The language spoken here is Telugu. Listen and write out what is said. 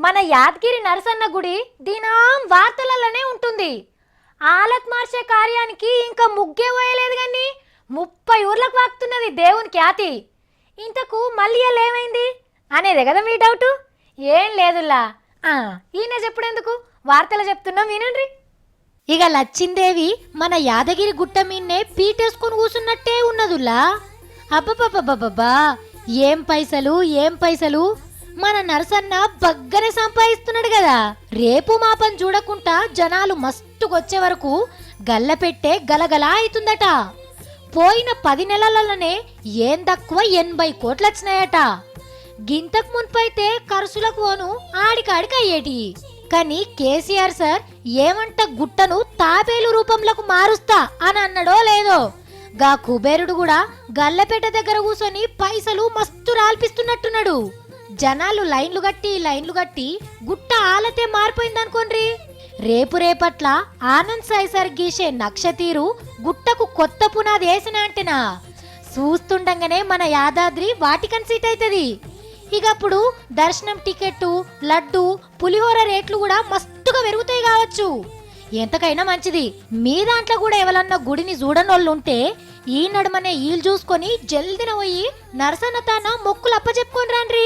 మన యాదగిరి నరసన్న గుడి దినం వార్తలలోనే ఉంటుంది. ఆలత్ మార్చే కార్యానికి ఇంకా ముగ్గే పోయలేదు కానీ 30 ఊర్లకు వాకుతున్నది దేవుని ఖ్యాతి. ఇంతకు మళ్ళీ ఏమైంది అనేదే కదా మీ డౌట్. ఏం లేదులా, ఈయన చెప్పుడెందుకు, వార్తలు చెప్తున్నాం వినండి. ఇక లచ్చిందేవి మన యాదగిరి గుట్ట మీన్నే పీటేసుకొని కూసున్నట్టే ఉన్నదులా. అబ్బబ్బబ్బబ్బబ్బా, ఏం పైసలు ఏం పైసలు. మన నరసన్న బగ్గనే సంపాదిస్తున్నాడు కదా. రేపు మాపం చూడకుండా జనాలు మస్తుకొచ్చే వరకు గల్ల పెట్టే గలగలా అవుతుందట. పోయిన 10 నెలలలోనే ఏం తక్కువ 80 కోట్లు వచ్చినాయట. గింతకు మున్పైతే ఖర్చులకు పోను ఆడికాడికి అయ్యేటి. కానీ కేసీఆర్ సార్ ఏమంట గుట్టను తాబేలు రూపంలోకి మారుస్తా అని అన్నడో లేదో, గా కుబేరుడు కూడా గల్లపేట దగ్గర కూర్చొని పైసలు మస్తు రాల్పిస్తున్నట్టున్నాడు. జనాలు లైన్లు కట్టి గుట్ట ఆలతే మారిపోయిందనుకోండి. రేపట్ల ఆనంద్ సాయి సార్ గీసే నక్షతీరు గుట్టకు కొత్త పునాది వేసిన అంటేనా చూస్తుండగానే మన యాదాద్రి వాటికన్ సీట్ అవుతుంది. ఇక అప్పుడు దర్శనం టికెట్టు, లడ్డు, పులిహోర రేట్లు కూడా మస్తుగా పెరుగుతాయి కావచ్చు. ఎంతకైనా మంచిది. మీ దాంట్లో కూడా ఎవరన్నా గుడిని చూడనోళ్ళుంటే ఈ నడుమనే ఈలు చూసుకొని జల్దిన పోయి నరసన్న తాన మొక్కులు అప్పచెప్పుకొని రండి.